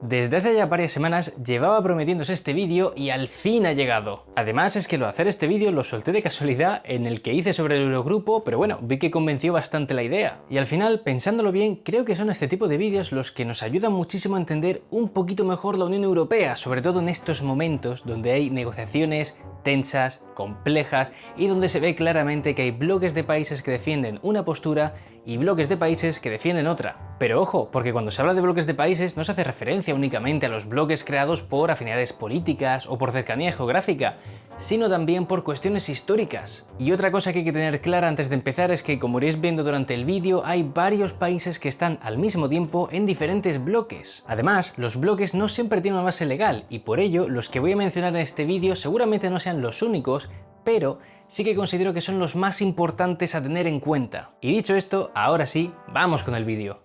Desde hace ya varias semanas llevaba prometiéndose este vídeo y al fin ha llegado. Además es que lo de hacer este vídeo lo solté de casualidad en el que hice sobre el Eurogrupo, pero bueno, vi que convenció bastante la idea. Y al final, pensándolo bien, creo que son este tipo de vídeos los que nos ayudan muchísimo a entender un poquito mejor la Unión Europea, sobre todo en estos momentos donde hay negociaciones tensas, complejas y donde se ve claramente que hay bloques de países que defienden una postura y bloques de países que defienden otra. Pero ojo, porque cuando se habla de bloques de países no se hace referencia únicamente a los bloques creados por afinidades políticas o por cercanía geográfica, sino también por cuestiones históricas. Y otra cosa que hay que tener clara antes de empezar es que, como iréis viendo durante el vídeo, hay varios países que están al mismo tiempo en diferentes bloques. Además, los bloques no siempre tienen una base legal y por ello los que voy a mencionar en este vídeo seguramente no sean los únicos, pero sí que considero que son los más importantes a tener en cuenta. Y dicho esto, ahora sí, vamos con el vídeo.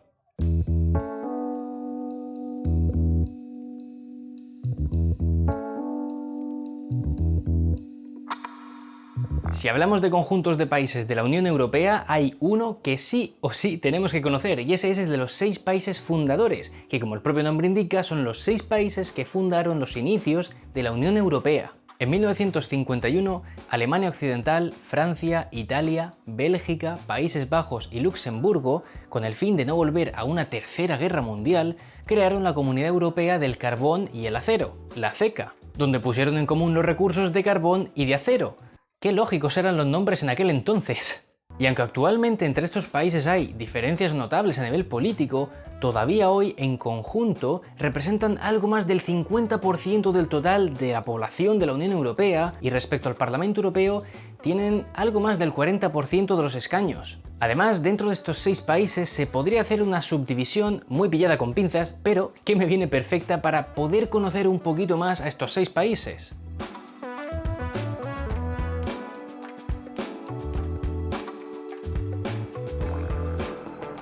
Si hablamos de conjuntos de países de la Unión Europea, hay uno que sí o sí tenemos que conocer, y ese es el de los 6 países fundadores, que como el propio nombre indica, son los 6 países que fundaron los inicios de la Unión Europea. En 1951, Alemania Occidental, Francia, Italia, Bélgica, Países Bajos y Luxemburgo, con el fin de no volver a una tercera guerra mundial, crearon la Comunidad Europea del Carbón y el Acero, la CECA, donde pusieron en común los recursos de carbón y de acero. Qué lógicos eran los nombres en aquel entonces. Y aunque actualmente entre estos países hay diferencias notables a nivel político, todavía hoy en conjunto representan algo más del 50% del total de la población de la Unión Europea y respecto al Parlamento Europeo tienen algo más del 40% de los escaños. Además, dentro de estos 6 países se podría hacer una subdivisión muy pillada con pinzas, pero que me viene perfecta para poder conocer un poquito más a estos 6 países.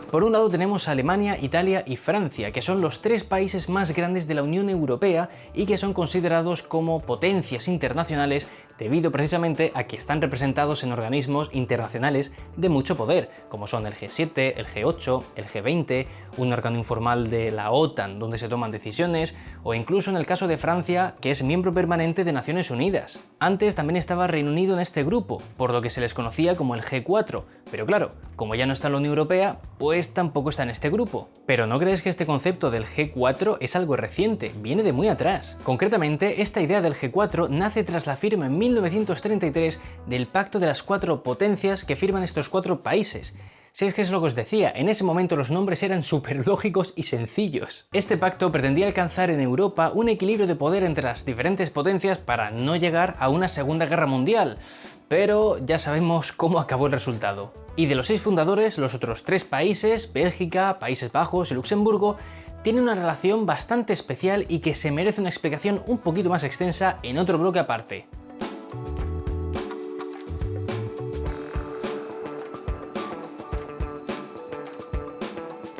Por un lado tenemos a Alemania, Italia y Francia, que son los 3 países más grandes de la Unión Europea y que son considerados como potencias internacionales debido precisamente a que están representados en organismos internacionales de mucho poder, como son el G7, el G8, el G20, un órgano informal de la OTAN donde se toman decisiones, o incluso en el caso de Francia, que es miembro permanente de Naciones Unidas. Antes también estaba Reino Unido en este grupo, por lo que se les conocía como el G4, pero claro, como ya no está en la Unión Europea, pues tampoco está en este grupo. Pero ¿no crees que este concepto del G4 es algo reciente? Viene de muy atrás. Concretamente, esta idea del G4 nace tras la firma en 1933 del Pacto de las 4 potencias que firman estos 4 países. Si es que es lo que os decía, en ese momento los nombres eran súper lógicos y sencillos. Este pacto pretendía alcanzar en Europa un equilibrio de poder entre las diferentes potencias para no llegar a una Segunda Guerra Mundial, pero ya sabemos cómo acabó el resultado. Y de los 6 fundadores, los otros 3 países, Bélgica, Países Bajos y Luxemburgo, tienen una relación bastante especial y que se merece una explicación un poquito más extensa en otro bloque aparte.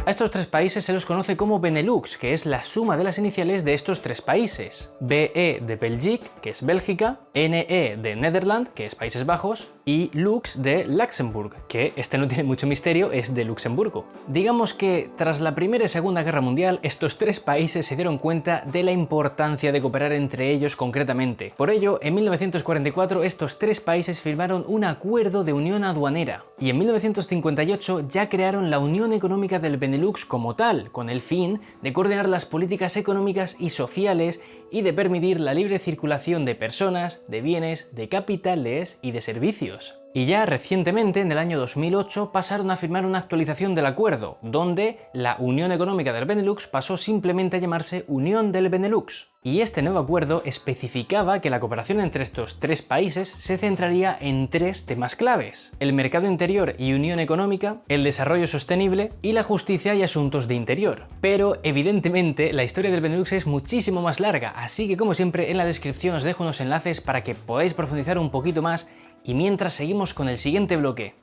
A estos 3 países se los conoce como Benelux, que es la suma de las iniciales de estos 3 países. BE de Belgique, que es Bélgica, NE de Nederland, que es Países Bajos, y Lux de Luxemburg, que este no tiene mucho misterio, es de Luxemburgo. Digamos que tras la Primera y Segunda Guerra Mundial, estos 3 países se dieron cuenta de la importancia de cooperar entre ellos concretamente. Por ello, en 1944 estos 3 países firmaron un acuerdo de unión aduanera, y en 1958 ya crearon la Unión Económica del Benelux como tal, con el fin de coordinar las políticas económicas y sociales y de permitir la libre circulación de personas, de bienes, de capitales y de servicios. Y ya recientemente, en el año 2008, pasaron a firmar una actualización del acuerdo, donde la Unión Económica del Benelux pasó simplemente a llamarse Unión del Benelux. Y este nuevo acuerdo especificaba que la cooperación entre estos 3 países se centraría en 3 temas claves: el mercado interior y unión económica, el desarrollo sostenible y la justicia y asuntos de interior. Pero evidentemente la historia del Benelux es muchísimo más larga, así que como siempre en la descripción os dejo unos enlaces para que podáis profundizar un poquito más, y mientras seguimos con el siguiente bloque.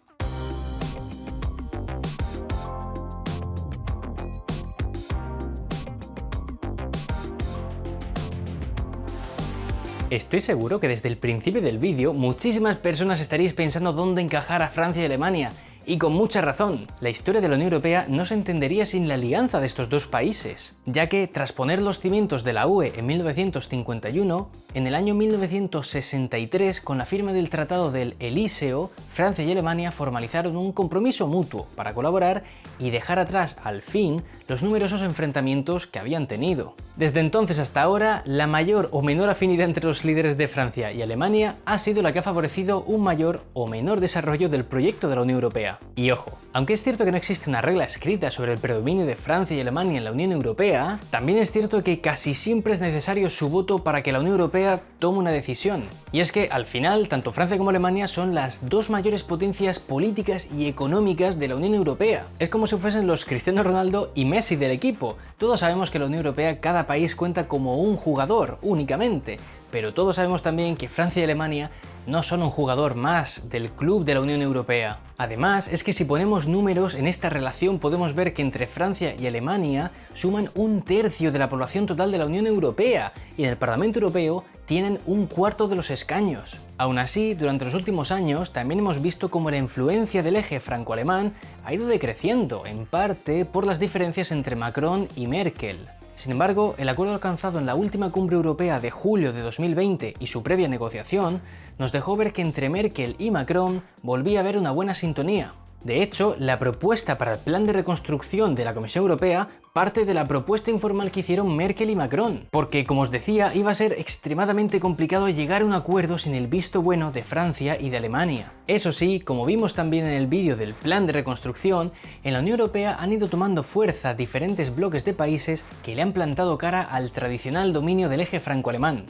Estoy seguro que desde el principio del vídeo muchísimas personas estaréis pensando dónde encajar a Francia y Alemania, Y con mucha razón, la historia de la Unión Europea no se entendería sin la alianza de estos dos países, ya que tras poner los cimientos de la UE en 1951, en el año 1963, con la firma del Tratado del Elíseo, Francia y Alemania formalizaron un compromiso mutuo para colaborar y dejar atrás, al fin, los numerosos enfrentamientos que habían tenido. Desde entonces hasta ahora, la mayor o menor afinidad entre los líderes de Francia y Alemania ha sido la que ha favorecido un mayor o menor desarrollo del proyecto de la Unión Europea. Y ojo, aunque es cierto que no existe una regla escrita sobre el predominio de Francia y Alemania en la Unión Europea, también es cierto que casi siempre es necesario su voto para que la Unión Europea tome una decisión. Y es que, al final, tanto Francia como Alemania son las dos mayores potencias políticas y económicas de la Unión Europea. Es como si fuesen los Cristiano Ronaldo y Messi del equipo. Todos sabemos que en la Unión Europea cada país cuenta como un jugador únicamente, pero todos sabemos también que Francia y Alemania no son un jugador más del club de la Unión Europea. Además, es que si ponemos números en esta relación podemos ver que entre Francia y Alemania suman 1/3 de la población total de la Unión Europea y en el Parlamento Europeo tienen 1/4 de los escaños. Aún así, durante los últimos años también hemos visto cómo la influencia del eje franco-alemán ha ido decreciendo, en parte por las diferencias entre Macron y Merkel. Sin embargo, el acuerdo alcanzado en la última cumbre europea de julio de 2020 y su previa negociación nos dejó ver que entre Merkel y Macron volvía a haber una buena sintonía. De hecho, la propuesta para el plan de reconstrucción de la Comisión Europea parte de la propuesta informal que hicieron Merkel y Macron, porque, como os decía, iba a ser extremadamente complicado llegar a un acuerdo sin el visto bueno de Francia y de Alemania. Eso sí, como vimos también en el vídeo del plan de reconstrucción, en la Unión Europea han ido tomando fuerza diferentes bloques de países que le han plantado cara al tradicional dominio del eje franco-alemán.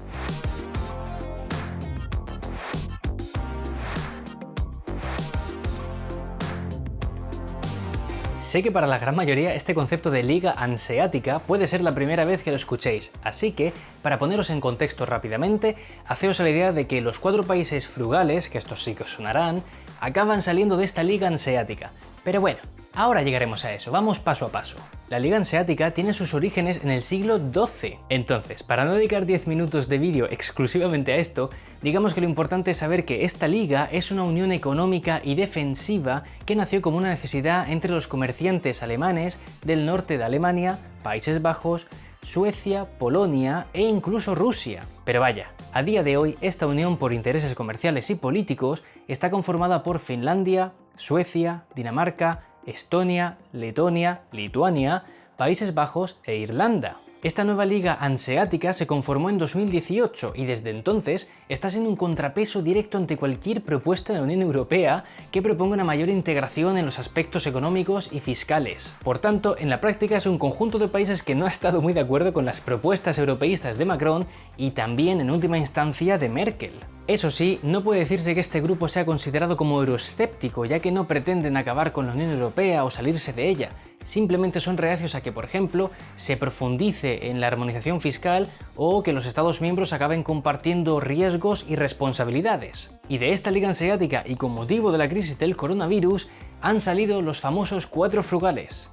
Sé que para la gran mayoría este concepto de Liga Hanseática puede ser la primera vez que lo escuchéis, así que, para poneros en contexto rápidamente, haceos a la idea de que los 4 países frugales, que estos sí que os sonarán, acaban saliendo de esta Liga Hanseática. Pero bueno, ahora llegaremos a eso, vamos paso a paso. La Liga Hanseática tiene sus orígenes en el siglo XII. Entonces, para no dedicar 10 minutos de vídeo exclusivamente a esto, digamos que lo importante es saber que esta liga es una unión económica y defensiva que nació como una necesidad entre los comerciantes alemanes del norte de Alemania, Países Bajos, Suecia, Polonia e incluso Rusia. Pero vaya, a día de hoy esta unión por intereses comerciales y políticos está conformada por Finlandia, Suecia, Dinamarca, Estonia, Letonia, Lituania, Países Bajos e Irlanda. Esta nueva Liga Hanseática se conformó en 2018 y desde entonces está siendo un contrapeso directo ante cualquier propuesta de la Unión Europea que proponga una mayor integración en los aspectos económicos y fiscales. Por tanto, en la práctica es un conjunto de países que no ha estado muy de acuerdo con las propuestas europeístas de Macron y también, en última instancia, de Merkel. Eso sí, no puede decirse que este grupo sea considerado como euroescéptico, ya que no pretenden acabar con la Unión Europea o salirse de ella. Simplemente son reacios a que, por ejemplo, se profundice en la armonización fiscal o que los Estados miembros acaben compartiendo riesgos y responsabilidades. Y de esta Liga Hanseática y con motivo de la crisis del coronavirus han salido los famosos 4 frugales.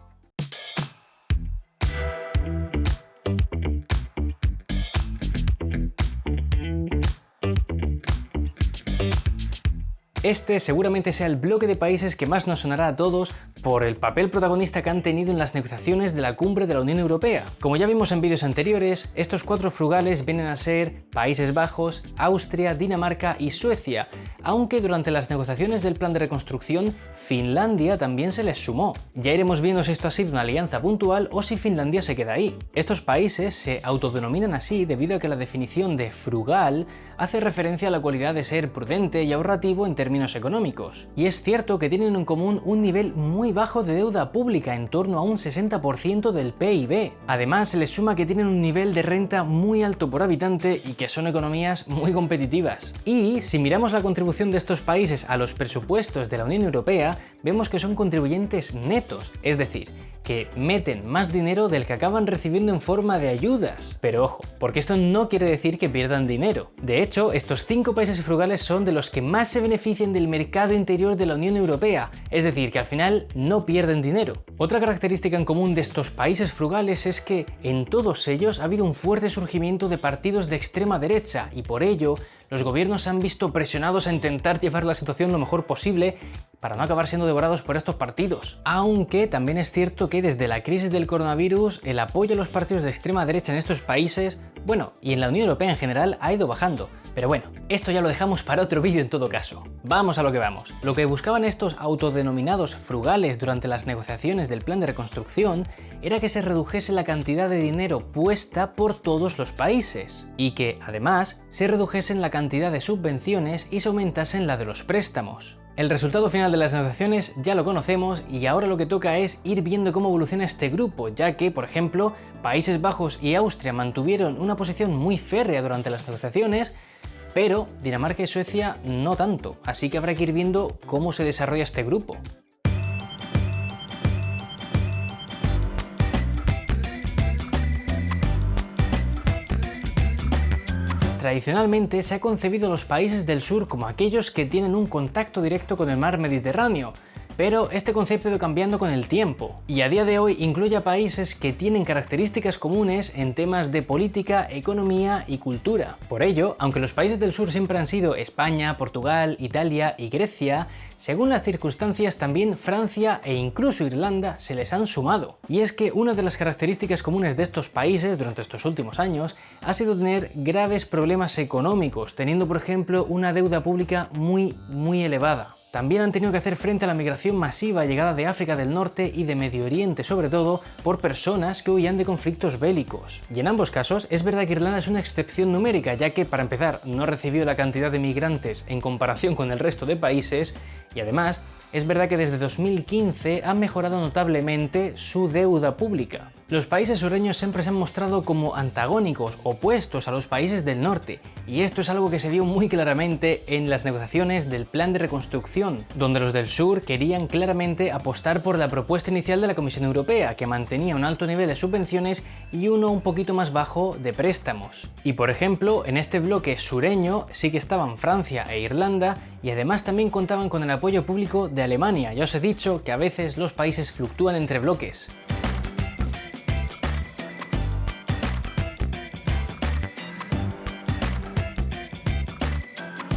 Este seguramente sea el bloque de países que más nos sonará a todos por el papel protagonista que han tenido en las negociaciones de la cumbre de la Unión Europea. Como ya vimos en vídeos anteriores, estos 4 frugales vienen a ser Países Bajos, Austria, Dinamarca y Suecia, aunque durante las negociaciones del plan de reconstrucción, Finlandia también se les sumó. Ya iremos viendo si esto ha sido una alianza puntual o si Finlandia se queda ahí. Estos países se autodenominan así debido a que la definición de frugal hace referencia a la cualidad de ser prudente y ahorrativo en términos económicos. Y es cierto que tienen en común un nivel muy bajo de deuda pública, en torno a un 60% del PIB. Además, se les suma que tienen un nivel de renta muy alto por habitante y que son economías muy competitivas. Y si miramos la contribución de estos países a los presupuestos de la Unión Europea, vemos que son contribuyentes netos, es decir, que meten más dinero del que acaban recibiendo en forma de ayudas. Pero ojo, porque esto no quiere decir que pierdan dinero. De hecho, estos 5 países frugales son de los que más se benefician del mercado interior de la Unión Europea, es decir, que al final no pierden dinero. Otra característica en común de estos países frugales es que en todos ellos ha habido un fuerte surgimiento de partidos de extrema derecha y por ello los gobiernos se han visto presionados a intentar llevar la situación lo mejor posible para no acabar siendo devorados por estos partidos. Aunque también es cierto que desde la crisis del coronavirus, el apoyo a los partidos de extrema derecha en estos países, bueno, y en la Unión Europea en general, ha ido bajando. Pero bueno, esto ya lo dejamos para otro vídeo en todo caso. Vamos a lo que vamos. Lo que buscaban estos autodenominados frugales durante las negociaciones del plan de reconstrucción era que se redujese la cantidad de dinero puesta por todos los países y que, además, se redujesen la cantidad de subvenciones y se aumentasen la de los préstamos. El resultado final de las negociaciones ya lo conocemos y ahora lo que toca es ir viendo cómo evoluciona este grupo, ya que, por ejemplo, Países Bajos y Austria mantuvieron una posición muy férrea durante las negociaciones, pero Dinamarca y Suecia no tanto, así que habrá que ir viendo cómo se desarrolla este grupo. Tradicionalmente se ha concebido a los países del sur como aquellos que tienen un contacto directo con el mar Mediterráneo, pero este concepto ha ido cambiando con el tiempo, y a día de hoy incluye a países que tienen características comunes en temas de política, economía y cultura. Por ello, aunque los países del sur siempre han sido España, Portugal, Italia y Grecia, según las circunstancias también Francia e incluso Irlanda se les han sumado. Y es que una de las características comunes de estos países durante estos últimos años ha sido tener graves problemas económicos, teniendo por ejemplo una deuda pública muy elevada. También han tenido que hacer frente a la migración masiva llegada de África del Norte y de Medio Oriente, sobre todo por personas que huían de conflictos bélicos. Y en ambos casos es verdad que Irlanda es una excepción numérica, ya que para empezar no recibió la cantidad de migrantes en comparación con el resto de países y además es verdad que desde 2015 ha mejorado notablemente su deuda pública. Los países sureños siempre se han mostrado como antagónicos, opuestos a los países del norte, y esto es algo que se vio muy claramente en las negociaciones del plan de reconstrucción, donde los del sur querían claramente apostar por la propuesta inicial de la Comisión Europea, que mantenía un alto nivel de subvenciones y uno un poquito más bajo de préstamos. Y por ejemplo, en este bloque sureño sí que estaban Francia e Irlanda, y además también contaban con el apoyo público de Alemania. Ya os he dicho que a veces los países fluctúan entre bloques.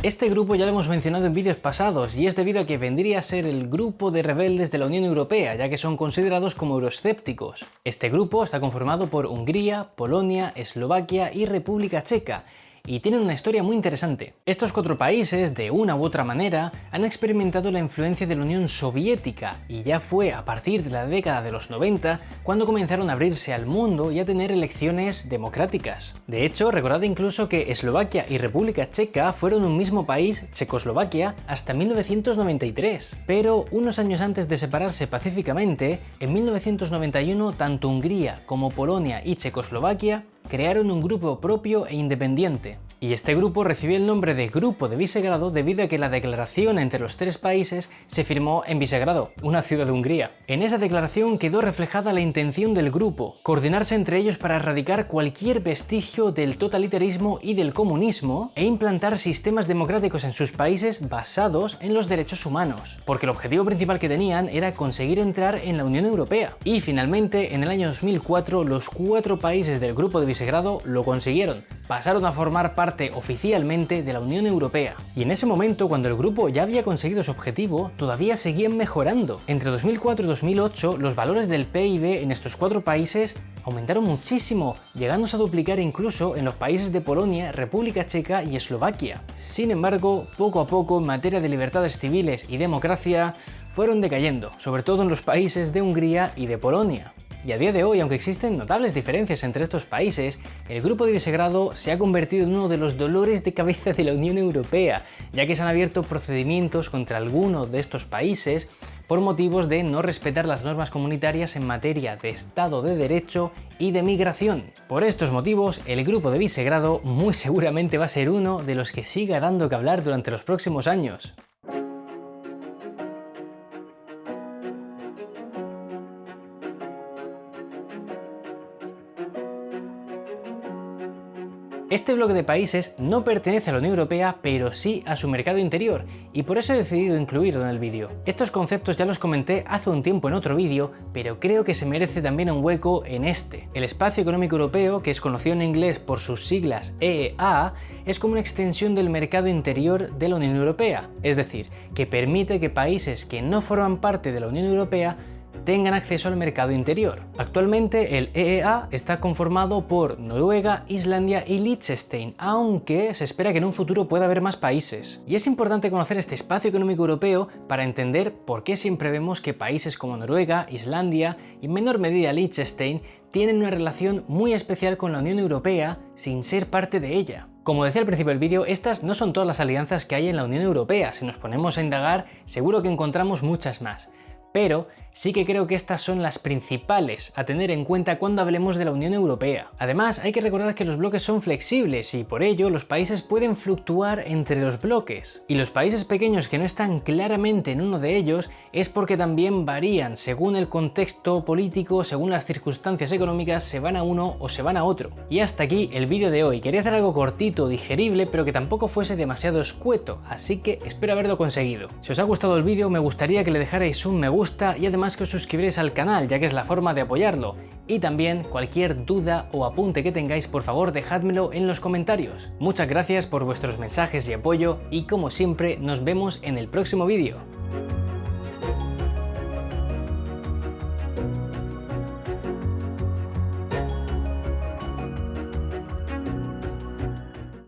Este grupo ya lo hemos mencionado en vídeos pasados y es debido a que vendría a ser el grupo de rebeldes de la Unión Europea, ya que son considerados como euroescépticos. Este grupo está conformado por Hungría, Polonia, Eslovaquia y República Checa, y tienen una historia muy interesante. Estos 4 países, de una u otra manera, han experimentado la influencia de la Unión Soviética y ya fue a partir de la década de los 90 cuando comenzaron a abrirse al mundo y a tener elecciones democráticas. De hecho, recordad incluso que Eslovaquia y República Checa fueron un mismo país, Checoslovaquia, hasta 1993. Pero unos años antes de separarse pacíficamente, en 1991 tanto Hungría como Polonia y Checoslovaquia crearon un grupo propio e independiente. Y este grupo recibió el nombre de Grupo de Visegrado debido a que la declaración entre los 3 países se firmó en Visegrado, una ciudad de Hungría. En esa declaración quedó reflejada la intención del grupo, coordinarse entre ellos para erradicar cualquier vestigio del totalitarismo y del comunismo e implantar sistemas democráticos en sus países basados en los derechos humanos, porque el objetivo principal que tenían era conseguir entrar en la Unión Europea. Y finalmente, en el año 2004, los 4 países del Grupo de Visegrado lo consiguieron, pasaron a formar parte oficialmente de la Unión Europea. Y en ese momento, cuando el grupo ya había conseguido su objetivo, todavía seguían mejorando. Entre 2004 y 2008, los valores del PIB en estos 4 países aumentaron muchísimo, llegándose a duplicar incluso en los países de Polonia, República Checa y Eslovaquia. Sin embargo, poco a poco, en materia de libertades civiles y democracia, fueron decayendo, sobre todo en los países de Hungría y de Polonia. Y a día de hoy, aunque existen notables diferencias entre estos países, el Grupo de Visegrado se ha convertido en uno de los dolores de cabeza de la Unión Europea, ya que se han abierto procedimientos contra algunos de estos países por motivos de no respetar las normas comunitarias en materia de Estado de Derecho y de migración. Por estos motivos, el Grupo de Visegrado muy seguramente va a ser uno de los que siga dando que hablar durante los próximos años. Este bloque de países no pertenece a la Unión Europea, pero sí a su mercado interior, y por eso he decidido incluirlo en el vídeo. Estos conceptos ya los comenté hace un tiempo en otro vídeo, pero creo que se merece también un hueco en este. El Espacio Económico Europeo, que es conocido en inglés por sus siglas EEA, es como una extensión del mercado interior de la Unión Europea, es decir, que permite que países que no forman parte de la Unión Europea tengan acceso al mercado interior. Actualmente el EEA está conformado por Noruega, Islandia y Liechtenstein, aunque se espera que en un futuro pueda haber más países. Y es importante conocer este espacio económico europeo para entender por qué siempre vemos que países como Noruega, Islandia y en menor medida Liechtenstein tienen una relación muy especial con la Unión Europea sin ser parte de ella. Como decía al principio del vídeo, estas no son todas las alianzas que hay en la Unión Europea. Si nos ponemos a indagar, seguro que encontramos muchas más. Pero sí que creo que estas son las principales a tener en cuenta cuando hablemos de la Unión Europea. Además, hay que recordar que los bloques son flexibles y por ello los países pueden fluctuar entre los bloques. Y los países pequeños que no están claramente en uno de ellos es porque también varían según el contexto político, según las circunstancias económicas, se van a uno o se van a otro. Y hasta aquí el vídeo de hoy. Quería hacer algo cortito, digerible, pero que tampoco fuese demasiado escueto, así que espero haberlo conseguido. Si os ha gustado el vídeo, me gustaría que le dejarais un me gusta y además que os suscribiréis al canal, ya que es la forma de apoyarlo. Y también cualquier duda o apunte que tengáis, por favor dejádmelo en los comentarios. Muchas gracias por vuestros mensajes y apoyo y como siempre nos vemos en el próximo vídeo.